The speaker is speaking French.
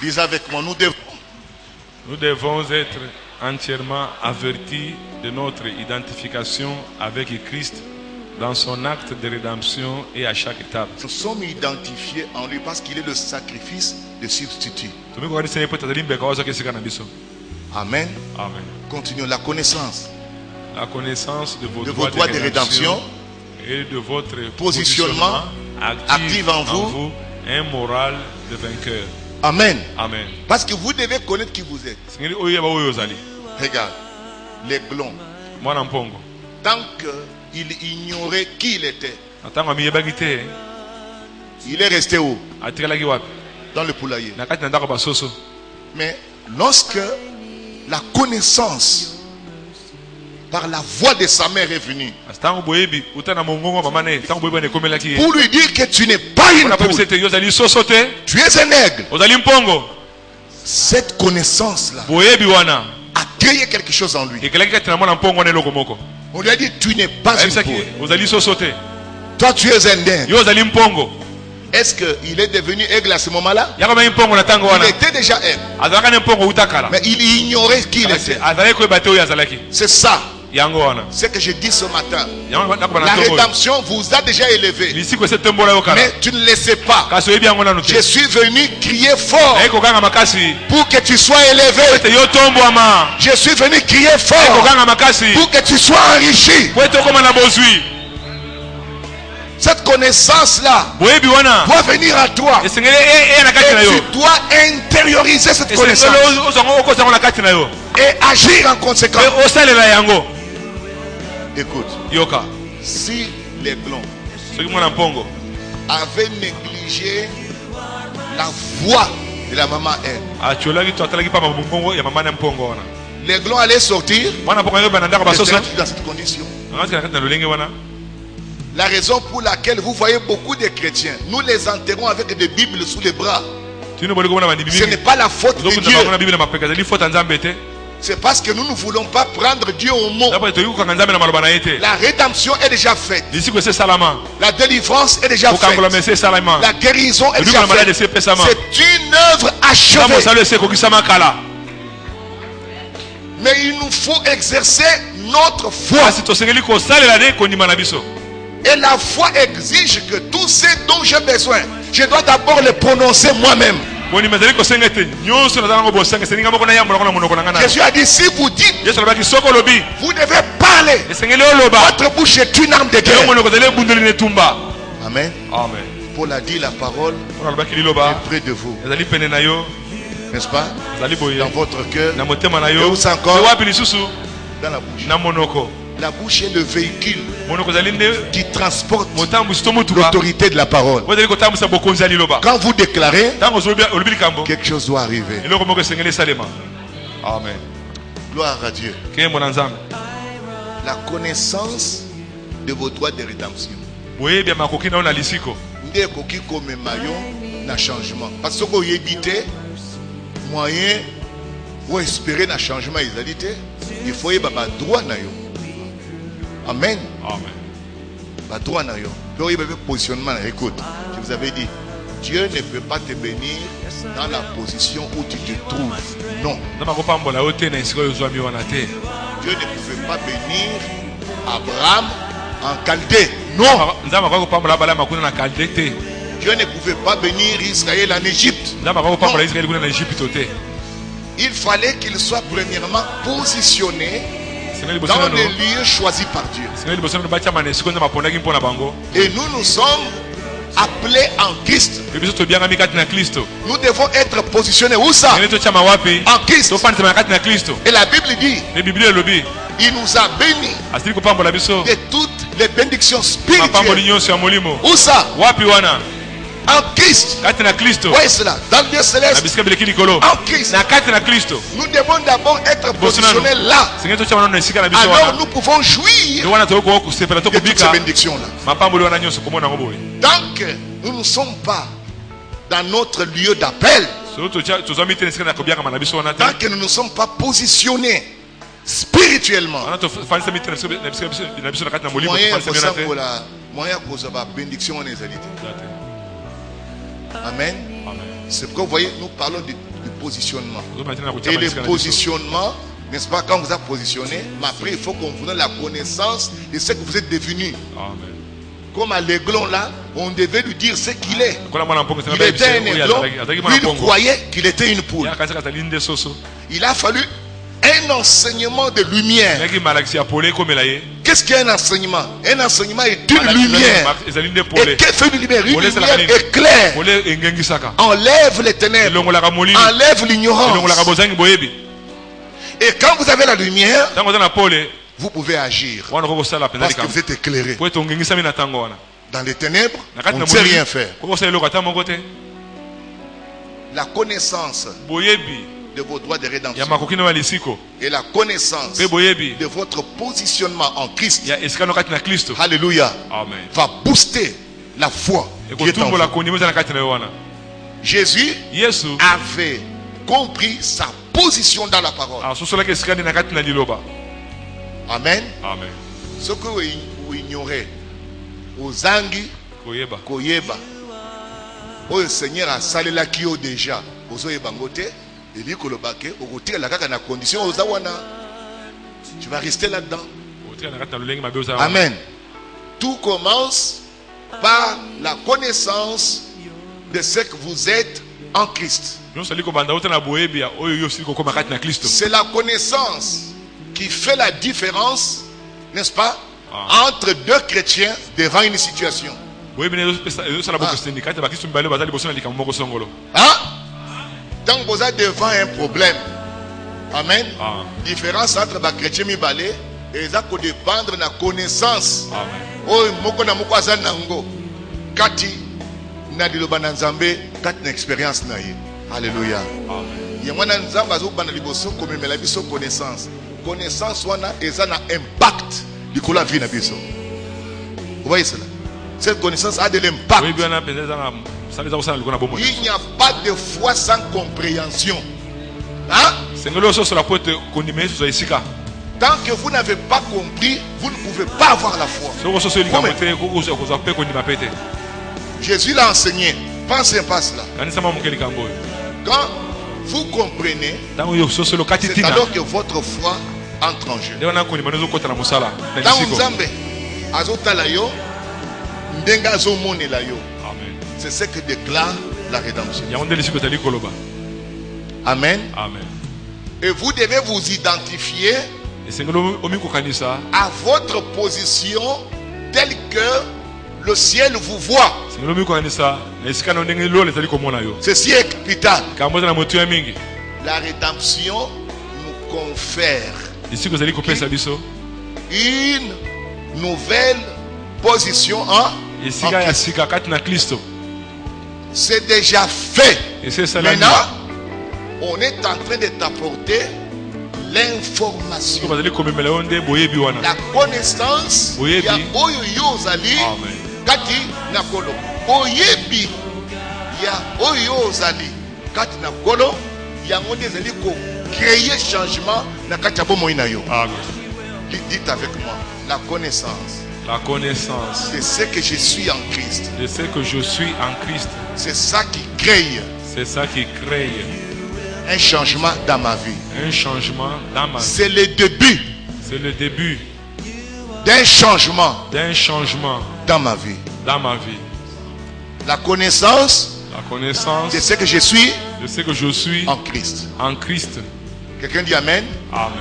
Lisez avec moi. Nous devons être entièrement avertis de notre identification avec Christ dans son acte de rédemption et à chaque étape. Nous sommes identifiés en lui parce qu'il est le sacrifice de substitut. Amen. Amen. Continuons. La connaissance. La connaissance de vos droits de rédemption et de votre positionnement active en vous un moral de vainqueur. Amen. Amen. Parce que vous devez connaître qui vous êtes. Regarde, les glons. Tant qu'il ignorait qui il était, il est resté où? Dans le poulailler. Mais lorsque la connaissance par la voix de sa mère est venue pour lui dire que tu n'es pas une poule, tu es un aigle, cette connaissance-là a créé quelque chose en lui. On lui a dit tu n'es pas une poule, toi tu es un aigle. Est-ce qu'il est devenu aigle à ce moment-là? Il était déjà aigle, mais il ignorait qui il était. C'est ça ce que je dis ce matin. La rédemption vous a déjà élevé, mais tu ne le sais pas. Je suis venu crier fort pour que tu sois élevé. Je suis venu crier fort pour que tu sois enrichi. Cette connaissance-là doit venir à toi. Et tu dois intérioriser cette connaissance et agir en conséquence. Écoute, si les glons avaient négligé la voix de la maman elle, les glons allaient sortir dans cette condition. La raison pour laquelle vous voyez beaucoup de chrétiens, nous les enterrons avec des Bibles sous les bras. Ce n'est pas la faute de Dieu. C'est parce que nous ne voulons pas prendre Dieu au mot. La rédemption est déjà faite. La délivrance est déjà faite. La guérison est déjà faite. C'est une œuvre achevée. Mais il nous faut exercer notre foi. Et la foi exige que tout ce dont j'ai besoin, je dois d'abord le prononcer moi-même. Jésus a dit, si vous dites, vous devez parler. Votre bouche est une arme de guerre. Amen. Paul a dit, la parole est près de vous, n'est-ce pas? Dans votre cœur. Et où c'est encore? Dans la bouche. La bouche est le véhicule qui transporte l'autorité de la parole. Quand vous déclarez, quelque chose doit arriver. Amen. Gloire à Dieu. La connaissance de vos droits de rédemption. Changement. Parce que vous évitez moyen ou espérer un changement, il faut y avoir droit. Amen. Positionnement. Écoute, je vous avais dit, Dieu ne peut pas te bénir dans la position où tu te trouves. Non. Dieu ne pouvait pas bénir Abraham en Chaldée. Non. Dieu ne pouvait pas bénir Israël en Égypte. Non. Il fallait qu'il soit premièrement positionné dans les lieux choisis par Dieu. Et nous sommes appelés en Christ. Nous devons être positionnés où ça? En Christ. Et la Bible dit, il nous a bénis de toutes les bénédictions spirituelles. Où ça? En Christ. Où est cela? Dans le Dieu céleste. En Christ. Nous devons d'abord être positionnés là. Alors nous pouvons jouir de toutes ces bénédictions-là. Tant que nous ne sommes pas dans notre lieu d'appel, tant que nous ne sommes pas positionnés spirituellement, moyen pour la bénédiction en réalité. Amen. C'est pourquoi vous voyez, nous parlons de positionnement. Et le positionnement, n'est-ce pas, quand vous êtes positionné, mais après il faut qu'on vous donne la connaissance de ce que vous êtes devenu. Amen. Comme à l'aiglon là, on devait lui dire ce qu'il est. Il était un aiglon, il croyait qu'il était une poule. Il a fallu un enseignement de lumière. Qu'est-ce qu'un enseignement? Un enseignement est une lumière. Et qu'est-ce que fait une lumière? Une lumière éclaire. Enlève les ténèbres. Enlève l'ignorance. Et quand vous avez la lumière, vous pouvez agir. Parce que vous êtes éclairé. Dans les ténèbres, on ne sait rien faire. La connaissance de vos droits de rédemption et la connaissance de votre positionnement en Christ, alléluia, va booster la foi qui est en vous. Jésus avait compris sa position dans la parole. Amen. Ce que vous ignorez, aux angi, koyeba, au Seigneur a salé la kio déjà, aux oyebangote, et lui kolobake, au côté la kaka na condition aux awana. Tu vas rester là-dedans. Amen. Tout commence par la connaissance de ce que vous êtes en Christ. C'est la connaissance qui fait la différence, n'est-ce pas, entre deux chrétiens devant une situation. Tant que vous êtes devant un problème, amen, différence entre les chrétiens et ça peut dépendre de la connaissance. Oh, moko na moko azanango kati na diloba na nzambe kati na expérience na ye. Alléluia. Yamwana nzamba azobana liboso komemela biso connaissance. Connaissance wana eza na impact likolo vie na biso. Vous voyez cela? Cette connaissance a de l'impact. Il n'y a pas de foi sans compréhension. Hein? Tant que vous n'avez pas compris, vous ne pouvez pas avoir la foi. Jésus l'a enseigné. Pensez pas cela. Quand vous comprenez, c'est alors que votre foi entre en jeu. C'est ce que déclare la rédemption. Amen. Et vous devez vous identifier à votre position telle que le ciel vous voit. Ceci est capital. La rédemption nous confère une nouvelle position en Christ. C'est déjà fait. Maintenant, on est en train de t'apporter l'information, la connaissance. Il y a Oyozali Kati Nakolo. Oyebi. Il y a Oyozali Kati Nakolo. Il y a Oyozali ko créer changement na Kati Abomo Inayo. Dites avec moi, la connaissance. La connaissance. C'est ce que je suis en Christ. C'est ce que je suis en Christ. C'est ça qui crée. C'est ça qui crée un changement dans ma vie. Un changement dans ma vie. C'est le début. C'est le début d'un changement. D'un changement dans ma vie. Dans ma vie. La connaissance. La connaissance. De ce que je suis. De ce que je suis en Christ. En Christ. Quelqu'un dit Amen. Amen.